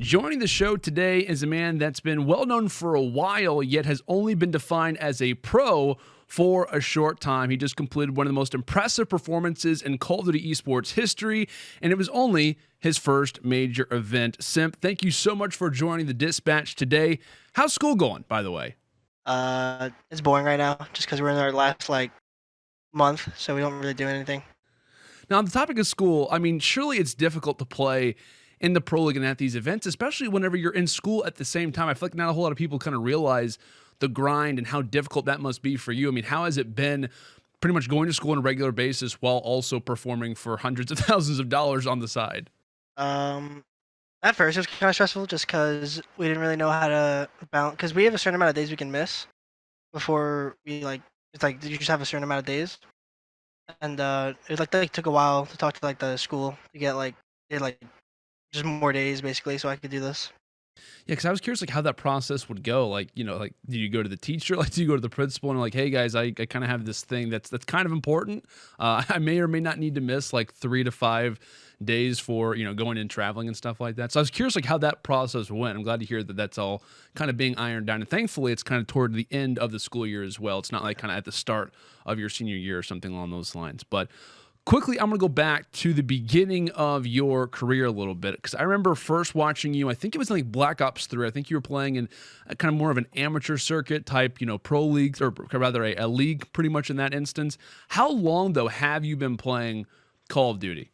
Joining the show today is a man that's been well known for a while, yet has only been defined as a pro for a short time. He just completed one of the most impressive performances in Call of Duty Esports history, and it was only his first major event. Simp, thank you so much for joining the Dispatch today. How's school going, by the way? It's boring right now just because we're in our last month, so we don't really do anything. Now, on the topic of school, I mean, surely it's difficult to play in the pro league and at these events, especially whenever you're in school at the same time. I feel like not a whole lot of people kind of realize the grind and how difficult that must be for you. I mean, how has it been pretty much going to school on a regular basis while also performing for hundreds of thousands of dollars on the side? Um, at first it was kind of stressful just because we didn't really know how to balance. Because we have a certain amount of days we can miss before it's like you just have a certain amount of days, and it took a while to talk to the school to get just more days basically so I could do this. Yeah, because I was curious, like, how that process would go. Like, like, do you go to the teacher? Like, do you go to the principal and like, hey guys, I kind of have this thing that's kind of important. I may or may not need to miss like 3 to 5 days for going and traveling and stuff like that. So I was curious, like, how that process went. I'm glad to hear that that's all kind of being ironed down, and thankfully, it's kind of toward the end of the school year as well. It's not like kind of at the start of your senior year or something along those lines, but. Quickly, I'm going to go back to the beginning of your career a little bit, because I remember first watching you. I think it was like Black Ops 3. I think you were playing in a kind of more of an amateur circuit type, pro leagues, or rather a league pretty much in that instance. How long, though, have you been playing Call of Duty?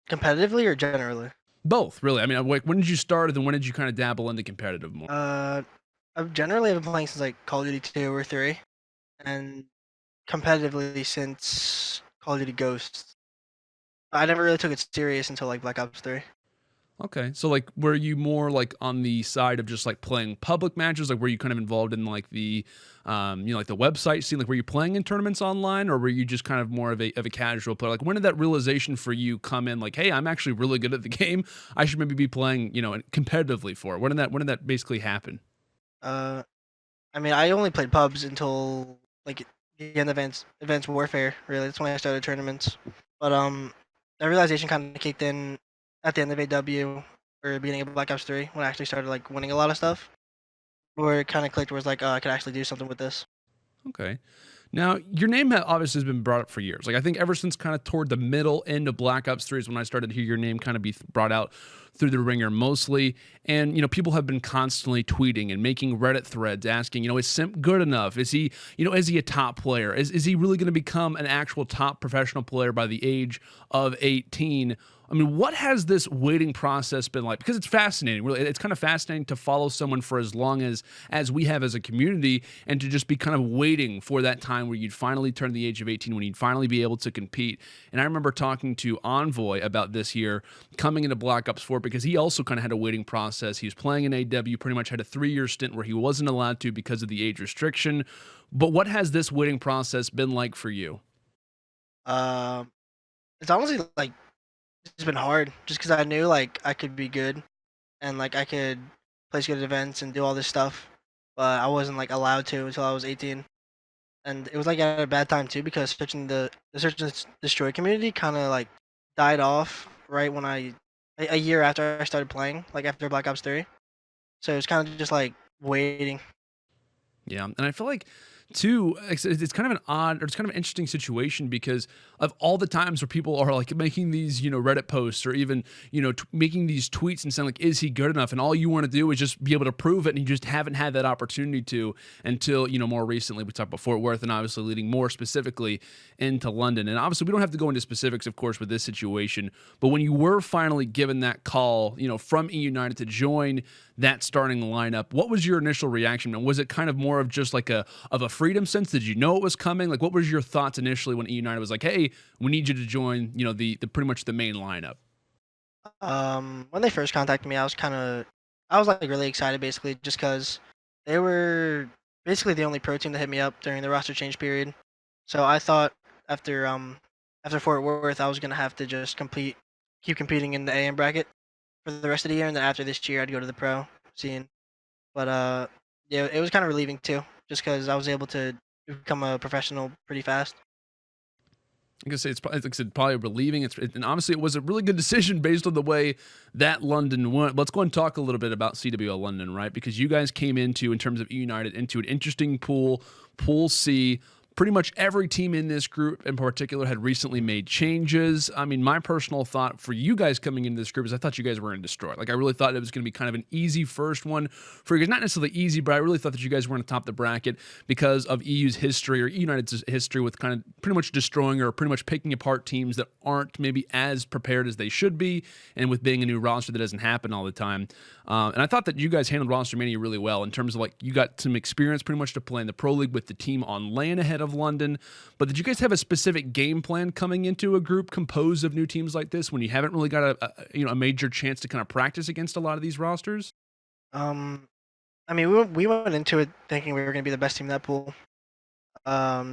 Competitively or generally? Both, really. I mean, like, when did you start, and then when did you kind of dabble into competitive more? I've generally been playing since Call of Duty 2 or 3, and competitively since Call of Duty Ghosts. I never really took it serious until Black Ops 3. Okay. So, like, were you more like on the side of just like playing public matches? Like, were you kind of involved in like the, like the website scene? Like, were you playing in tournaments online, or were you just kind of more of a casual player? Like, when did that realization for you come in? Like, hey, I'm actually really good at the game. I should maybe be playing, competitively for it. When did that basically happen? Uh, I mean, I only played pubs until the end of Advanced Warfare. Really, that's when I started tournaments. But the realization kind of kicked in at the end of AW or beginning of Black Ops 3 when I actually started winning a lot of stuff. Where it kind of clicked, where it's I could actually do something with this. Okay. Now, your name obviously has been brought up for years. Like, I think ever since kind of toward the middle end of Black Ops 3 is when I started to hear your name kind of be brought out through the ringer mostly. And, people have been constantly tweeting and making Reddit threads asking, is Simp good enough? Is he, is he a top player? Is he really going to become an actual top professional player by the age of 18? I mean, what has this waiting process been like? Because it's fascinating. Really, it's kind of fascinating to follow someone for as long as we have as a community, and to just be kind of waiting for that time where you'd finally turn the age of 18, when you'd finally be able to compete. And I remember talking to Envoy about this here coming into Black Ops 4, because he also kind of had a waiting process. He was playing in AW, pretty much had a 3-year stint where he wasn't allowed to because of the age restriction. But what has this waiting process been like for you? Um, it's honestly it's been hard just because I knew I could be good and I could place good events and do all this stuff, but I wasn't allowed to until I was 18. And it was at a bad time too because the search and destroy community kind of died off right when a year after I started playing, after Black Ops 3. So it was kind of just waiting. Yeah, and I feel like too, it's kind of an odd, or it's kind of an interesting situation, because of all the times where people are like making these, Reddit posts, or even, making these tweets and saying like, is he good enough? And all you want to do is just be able to prove it, and you just haven't had that opportunity to until, more recently. We talked about Fort Worth, and obviously leading more specifically into London. And obviously we don't have to go into specifics, of course, with this situation, but when you were finally given that call, from E United to join that starting lineup, what was your initial reaction? And was it kind of more of just like a freedom sense? Did you know it was coming? Like, what was your thoughts initially when E United was like, hey, we need you to join, the pretty much the main lineup? When they first contacted me, I was really excited basically just because they were basically the only pro team that hit me up during the roster change period. So I thought after after Fort Worth, I was gonna have to just keep competing in the AM bracket for the rest of the year, and then after this year, I'd go to the pro scene. But yeah, it was kind of relieving too, just because I was able to become a professional pretty fast. I guess it's probably, like I said, probably relieving. And honestly, it was a really good decision based on the way that London went. Let's go and talk a little bit about CWL London, right? Because you guys came into, in terms of United, into an interesting pool, Pool C. Pretty much every team in this group in particular had recently made changes. I mean, my personal thought for you guys coming into this group is I thought you guys were going to destroy. Like, I really thought it was going to be kind of an easy first one for you guys. Not necessarily easy, but I really thought that you guys were going to top the bracket because of EU's history or United's history with kind of pretty much destroying or pretty much picking apart teams that aren't maybe as prepared as they should be, and with being a new roster that doesn't happen all the time. And I thought that you guys handled roster mania really well in terms of, like, you got some experience pretty much to play in the Pro League with the team on LAN ahead of London. But did you guys have a specific game plan coming into a group composed of new teams like this when you haven't really got a major chance to kind of practice against a lot of these rosters? Um, I mean, we went into it thinking we were going to be the best team in that pool,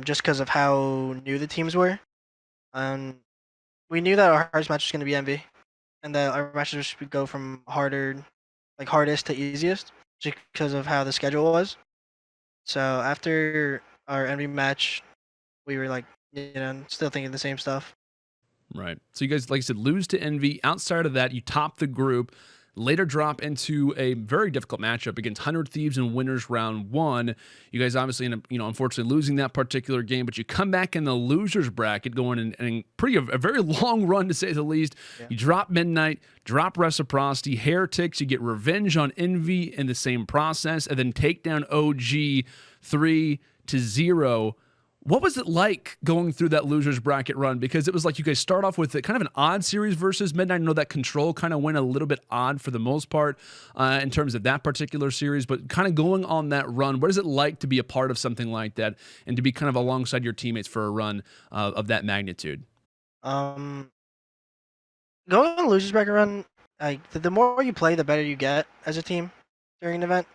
just because of how new the teams were. Um, we knew that our hardest match was going to be MV, and that our matches would go from hardest to easiest, just because of how the schedule was. So after our MV match, we were like, still thinking the same stuff. Right. So you guys, like I said, lose to Envy. Outside of that, you top the group. Later drop into a very difficult matchup against 100 Thieves in winners round 1. You guys obviously end up, unfortunately losing that particular game, but you come back in the losers bracket going in a very long run to say the least. Yeah. You drop Midnight, drop Reciprocity, Heretics, you get revenge on Envy in the same process, and then take down OG 3-0. What was it like going through that losers bracket run? Because it was like you guys start off with kind of an odd series versus Midnight. I know that Control kind of went a little bit odd for the most part in terms of that particular series, but kind of going on that run, what is it like to be a part of something like that and to be kind of alongside your teammates for a run of that magnitude? Going on a losers bracket run, like the more you play, the better you get as a team during an event.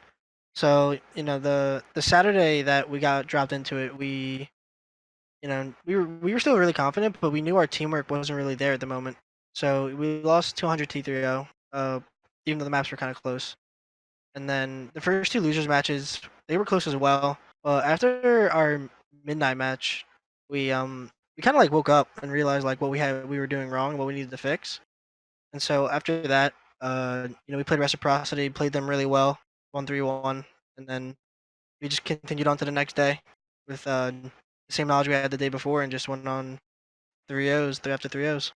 So the Saturday that we got dropped into it, we were still really confident, but we knew our teamwork wasn't really there at the moment. So we lost 200 T3O, even though the maps were kind of close. And then the first two losers matches, they were close as well. After our midnight match, we kind of like woke up and realized like what we were doing wrong and what we needed to fix. And so after that, we played Reciprocity, played them really well, 1-3-1, and then we just continued on to the next day with the same knowledge we had the day before and just went on 3-0s, 3 after 3-0s.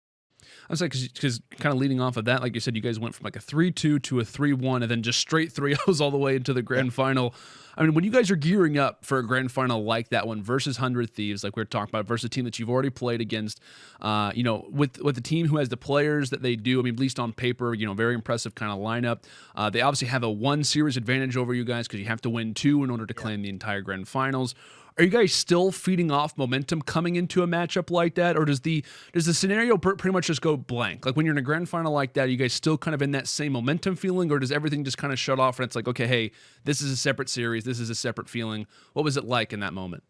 I was like, because kind of leading off of that, like you said, you guys went from like a 3-2 to a 3-1 and then just straight 3-0s all the way into the grand final. I mean, when you guys are gearing up for a grand final like that one versus 100 Thieves, like we were talking about, versus a team that you've already played against, with the team who has the players that they do, I mean, at least on paper, very impressive kind of lineup. They obviously have a 1 series advantage over you guys because you have to win 2 in order to claim the entire grand finals. Are you guys still feeding off momentum coming into a matchup like that, or does the scenario pretty much just go blank? Like when you're in a grand final like that, are you guys still kind of in that same momentum feeling, or does everything just kind of shut off and it's like, okay, hey, this is a separate series, this is a separate feeling? What was it like in that moment?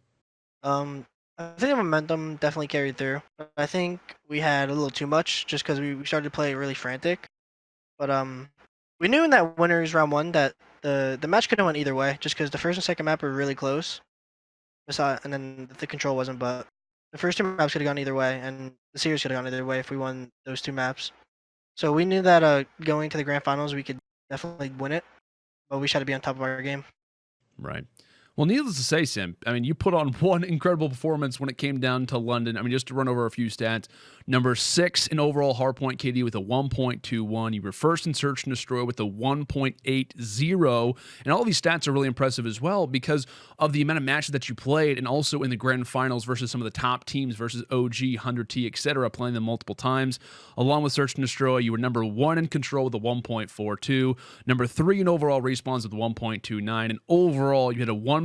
I think the momentum definitely carried through. I think we had a little too much just because we started to play really frantic. But we knew in that winners round 1 that the match could have went either way, just because the first and second map were really close. And then the control wasn't, but the first 2 maps could have gone either way, and the series could have gone either way if we won those 2 maps. So we knew that going to the grand finals, we could definitely win it, but we just had to be on top of our game. Right. Well, needless to say, Simp, I mean, you put on one incredible performance when it came down to London. I mean, just to run over a few stats, number 6 in overall hardpoint KD with a 1.21. You were first in Search and Destroy with a 1.80. And all of these stats are really impressive as well because of the amount of matches that you played and also in the grand finals versus some of the top teams versus OG, 100T, etc., playing them multiple times. Along with Search and Destroy, you were number 1 in Control with a 1.42, number 3 in overall respawns with 1.29, and overall you had a 1.41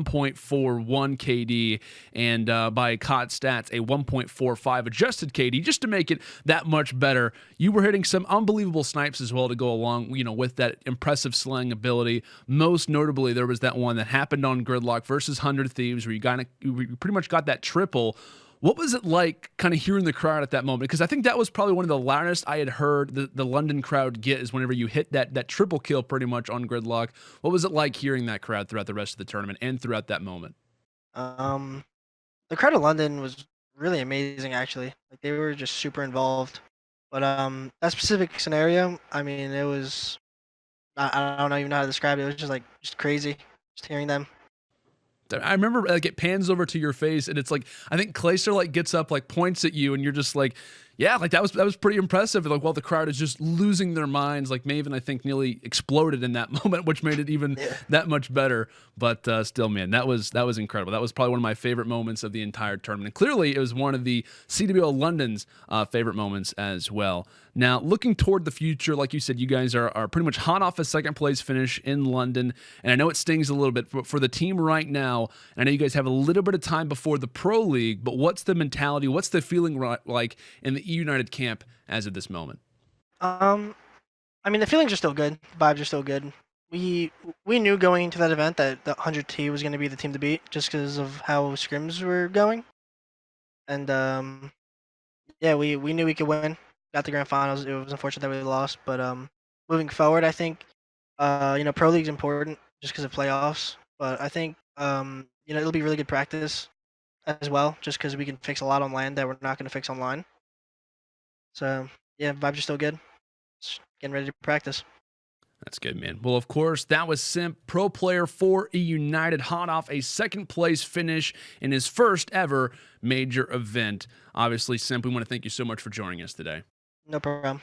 KD, and by COD stats, a 1.45 adjusted KD, just to make it that much better. You were hitting some unbelievable snipes as well to go along, with that impressive slaying ability. Most notably, there was that one that happened on Gridlock versus 100 Thieves, where you pretty much got that triple. What was it like kind of hearing the crowd at that moment? Because I think that was probably one of the loudest I had heard the London crowd get, is whenever you hit that triple kill pretty much on Gridlock. What was it like hearing that crowd throughout the rest of the tournament and throughout that moment? The crowd of London was really amazing actually. Like they were just super involved. But that specific scenario, I mean, it was I don't even know how to describe it. It was just like just crazy, just hearing them. I remember like it pans over to your face and it's like I think Clayster like gets up like points at you and you're just like yeah like that was pretty impressive like while the crowd is just losing their minds like Maven I think nearly exploded in that moment which made it even Yeah. that much better but still man that was incredible that was probably one of my favorite moments of the entire tournament and clearly it was one of the CWL London's favorite moments as well. Now, looking toward the future, like you said, you guys are pretty much hot off a second place finish in London. And I know it stings a little bit, but for the team right now, and I know you guys have a little bit of time before the Pro League, but what's the mentality? What's the feeling like in the E United camp as of this moment? Um, I mean, the feelings are still good. Vibes are still good. We we knew going into that event that the 100T was going to be the team to beat just because of how scrims were going. And yeah, we knew we could win. Got the grand finals. It was unfortunate that we lost, but moving forward, I think Pro League's important just because of playoffs. But I think it'll be really good practice as well, just because we can fix a lot on land that we're not going to fix online. So yeah, vibes are still good. Just getting ready to practice. That's good, man. Well, of course, that was Simp, pro player for E United, hot off a second place finish in his first ever major event. Obviously, Simp, we want to thank you so much for joining us today. No problem.